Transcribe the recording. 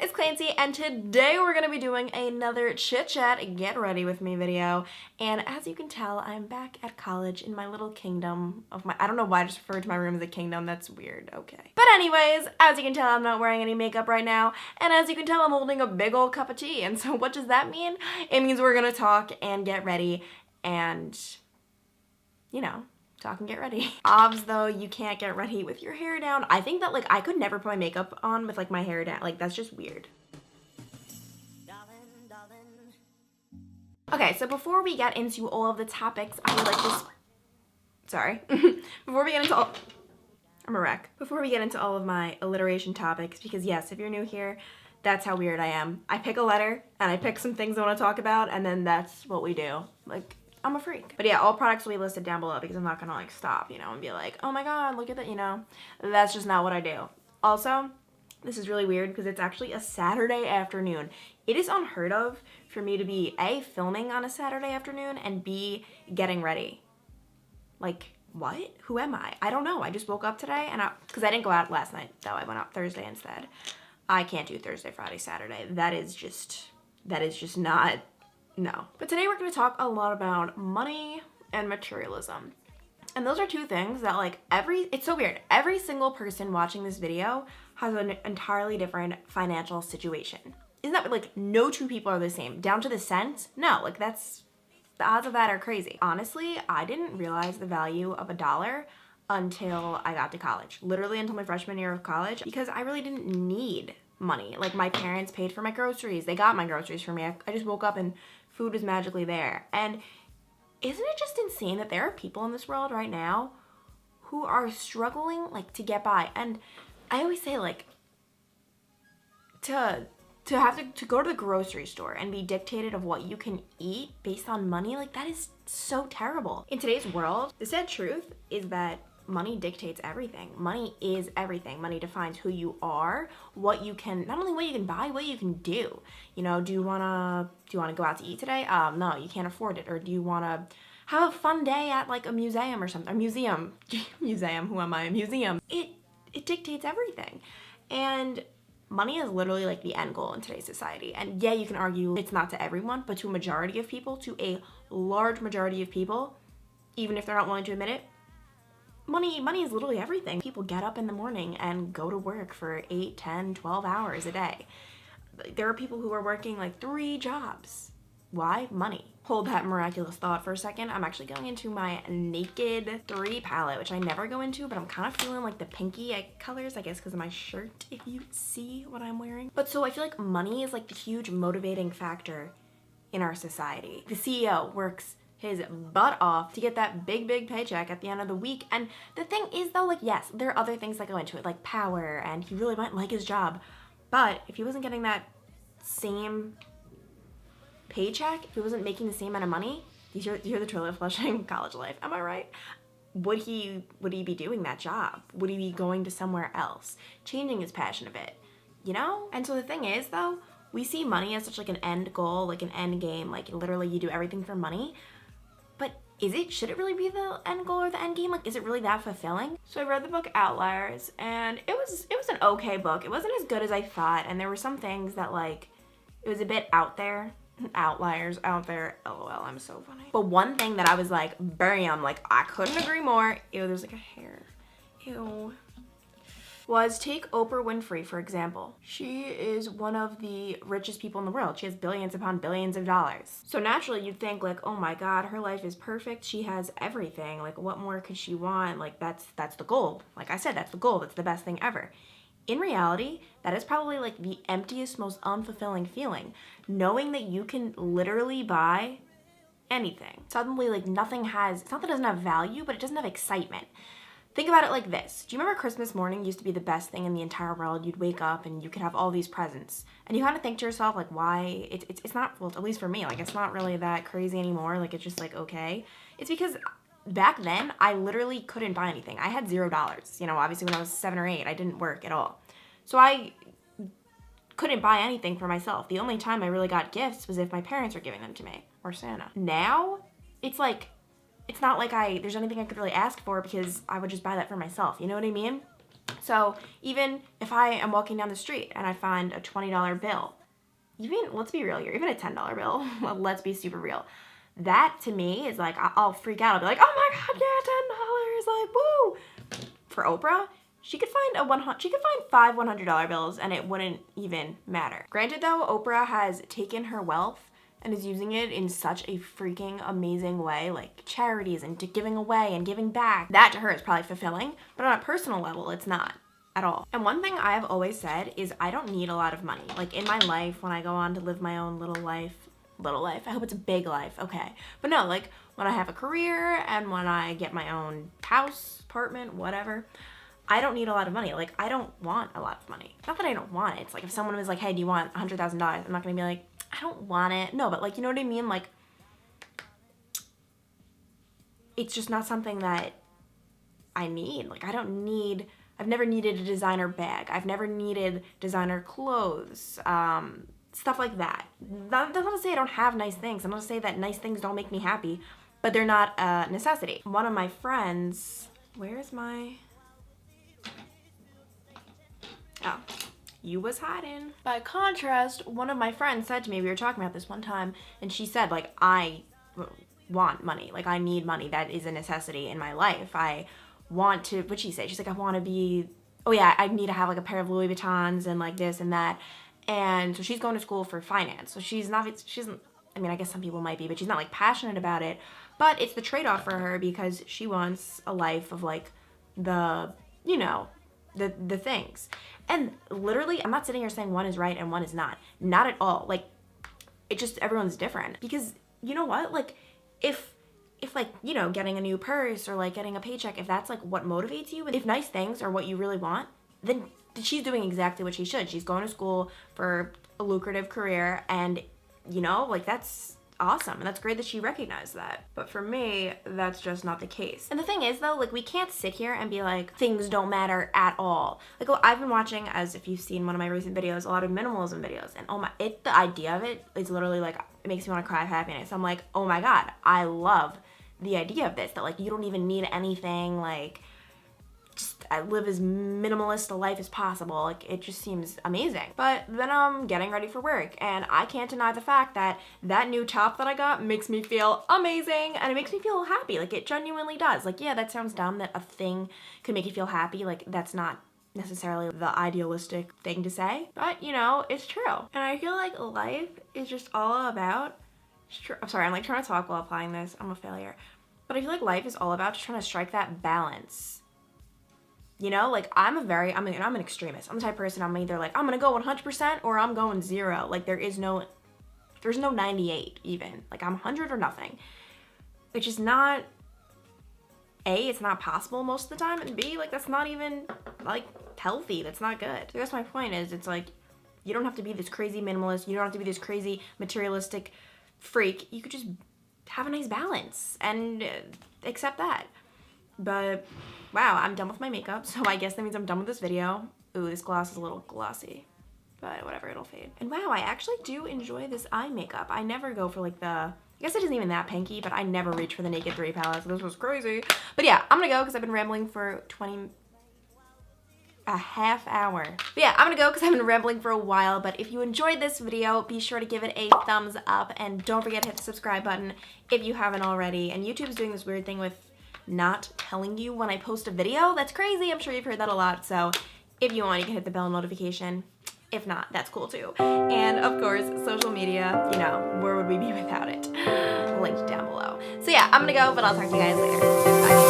it's Clancy, and today we're gonna be doing another chit chat get ready with me video. And as you can tell, I'm back at college in my little kingdom of my, I don't know why I just referred to my room as a kingdom, that's weird, okay. But anyways, as you can tell, I'm not wearing any makeup right now, and as you can tell, I'm holding a big old cup of tea. And so what does that mean? It means we're gonna talk and get ready and, you know, talk and get ready. Obvs though, you can't get ready with your hair down. I think that like I could never put my makeup on with like my hair down. Like that's just weird. Okay, so before we get into all of the topics, I would like to, sorry. Before we get into all, I'm a wreck. Before we get into all of my alliteration topics, because yes, if you're new here, that's how weird I am. I pick a letter and I pick some things I want to talk about, and then that's what we do. Like, I'm a freak. But yeah, all products will be listed down below because I'm not gonna like stop, you know, and be like, oh my god, look at that, you know. That's just not what I do. Also, this is really weird because it's actually a Saturday afternoon. It is unheard of for me to be A, filming on a Saturday afternoon, and B, getting ready. Like, what? Who am I? I don't know. I just woke up today and because I didn't go out last night though. I went out Thursday instead. I can't do Thursday, Friday, Saturday. That is just not, no. But today we're gonna talk a lot about money and materialism. And those are two things that like it's so weird. Every single person watching this video has an entirely different financial situation. Isn't that like no two people are the same? Down to the cent? No, like that's, the odds of that are crazy. Honestly, I didn't realize the value of $1 until I got to college. Literally until my freshman year of college, because I really didn't need money. Like my parents paid for my groceries. They got my groceries for me. I just woke up and food was magically there. And isn't it just insane that there are people in this world right now who are struggling like to get by? And I always say like to have to go to the grocery store and be dictated of what you can eat based on money, like that is so terrible. In today's world, the sad truth is that money dictates everything. Money is everything. Money defines who you are, what you can, not only what you can buy, what you can do. You know, do you wanna go out to eat today? No, you can't afford it. Or do you wanna have a fun day at like a museum or something? A museum. Museum, who am I? A museum. It dictates everything. And money is literally like the end goal in today's society. And yeah, you can argue it's not to everyone, but to a majority of people, to a large majority of people, even if they're not willing to admit it, money is literally everything. People get up in the morning and go to work for 8, 10, 12 hours a day. There are people who are working like 3 jobs. Why? Money. Hold that miraculous thought for a second. I'm actually going into my Naked 3 palette, which I never go into, but I'm kind of feeling like the pinky colors, I guess because of my shirt, if you see what I'm wearing. But so I feel like money is like the huge motivating factor in our society. The CEO works his butt off to get that big paycheck at the end of the week. And the thing is though, like yes, there are other things that go into it, like power, and he really might like his job. But if he wasn't getting that same paycheck, if he wasn't making the same amount of money, you hear the toilet flushing, college life, am I right? Would he be doing that job? Would he be going to somewhere else, changing his passion a bit, you know? And so the thing is though, we see money as such like an end goal, like an end game, like literally you do everything for money. But should it really be the end goal or the end game? Like, is it really that fulfilling? So I read the book Outliers, and it was an okay book. It wasn't as good as I thought, and there were some things that like, it was a bit out there. Outliers out there, lol, I'm so funny. But one thing that I was like, bam, like I couldn't agree more, ew, there's like a hair, ew, was take Oprah Winfrey, for example. She is one of the richest people in the world. She has billions upon billions of dollars. So naturally you'd think like, oh my god, her life is perfect. She has everything. Like what more could she want? Like that's the goal. Like I said, that's the goal. That's the best thing ever. In reality, that is probably like the emptiest, most unfulfilling feeling. Knowing that you can literally buy anything. Suddenly like nothing has, it's not that it doesn't have value, but it doesn't have excitement. Think about it like this. Do you remember Christmas morning used to be the best thing in the entire world? You'd wake up and you could have all these presents. And you kind of think to yourself, like, why? It's not, well, at least for me, like, it's not really that crazy anymore. Like, it's just like, okay. It's because back then, I literally couldn't buy anything. I had $0. You know, obviously when I was 7 or 8, I didn't work at all. So I couldn't buy anything for myself. The only time I really got gifts was if my parents were giving them to me, or Santa. Now, it's like, it's not like there's anything I could really ask for because I would just buy that for myself. You know what I mean? So even if I am walking down the street and I find a $20 bill, even, let's be real here, even a $10 bill, let's be super real. That to me is like, I'll freak out. I'll be like, oh my God, yeah, $10, like, woo. For Oprah, she could find five $100 bills and it wouldn't even matter. Granted though, Oprah has taken her wealth and is using it in such a freaking amazing way, like charities and giving away and giving back. That to her is probably fulfilling, but on a personal level, it's not at all. And one thing I have always said is I don't need a lot of money. Like in my life, when I go on to live my own little life, I hope it's a big life, okay. But no, like when I have a career and when I get my own house, apartment, whatever, I don't need a lot of money. Like I don't want a lot of money. Not that I don't want it. It's like if someone was like, hey, do you want $100,000? I'm not gonna be like, I don't want it. No, but like, you know what I mean? Like, it's just not something that I need. Like, I've never needed a designer bag. I've never needed designer clothes, stuff like that. That's not to say I don't have nice things. I'm not to say that nice things don't make me happy, but they're not a necessity. One of my friends, where's my, oh. You was hiding. By contrast, one of my friends said to me, we were talking about this one time, and she said, like, I want money. Like, I need money. That is a necessity in my life. I want to, what'd she say? She's like, I want to be, oh yeah, I need to have, like, a pair of Louis Vuittons and, like, this and that. And so she's going to school for finance. So I mean, I guess some people might be, but she's not, like, passionate about it. But it's the trade-off for her because she wants a life of, like, the, you know, the things. And literally, I'm not sitting here saying one is right and one is not. Not at all. Like, it just, everyone's different. Because, you know what? Like, if like, you know, getting a new purse or like getting a paycheck, if that's like what motivates you, if nice things are what you really want, then she's doing exactly what she should. She's going to school for a lucrative career and, you know, like that's awesome. And that's great that she recognized that. But for me, that's just not the case. And the thing is though, like we can't sit here and be like, things don't matter at all. Like well, I've been watching, as if you've seen one of my recent videos, a lot of minimalism videos. And oh my, the idea of it is literally like, it makes me want to cry of happiness. I'm like, oh my God, I love the idea of this, that like you don't even need anything, like just I live as minimalist a life as possible. Like it just seems amazing. But then I'm getting ready for work and I can't deny the fact that that new top that I got makes me feel amazing and it makes me feel happy. Like it genuinely does. Like yeah, that sounds dumb that a thing could make you feel happy. Like that's not necessarily the idealistic thing to say, but you know, it's true. And I feel like life is just all about, I'm sorry, I'm like trying to talk while applying this. I'm a failure. But I feel like life is all about just trying to strike that balance. You know, like I'm an extremist. I'm the type of person, I'm either like, I'm gonna go 100% or I'm going 0. Like there's no 98 even. Like I'm 100 or nothing. Which is not, A, it's not possible most of the time, and B, like that's not even like healthy. That's not good. So that's my point is, it's like, you don't have to be this crazy minimalist. You don't have to be this crazy materialistic freak. You could just have a nice balance and accept that. But wow, I'm done with my makeup, so I guess that means I'm done with this video. Ooh, this gloss is a little glossy, but whatever, it'll fade. And wow, I actually do enjoy this eye makeup. I never go for like the, I guess it isn't even that pinky, but I never reach for the Naked 3 palette, so this was crazy. But yeah, I'm gonna go because I've been rambling for a half hour. But yeah, I'm gonna go because I've been rambling for a while, but if you enjoyed this video, be sure to give it a thumbs up and don't forget to hit the subscribe button if you haven't already. And YouTube's doing this weird thing with not telling you when I post a video. That's crazy. I'm sure you've heard that a lot. So if you want, you can hit the bell notification. If not, that's cool too. And of course, social media, you know, where would we be without it? Linked down below. So yeah, I'm gonna go, but I'll talk to you guys later. Bye.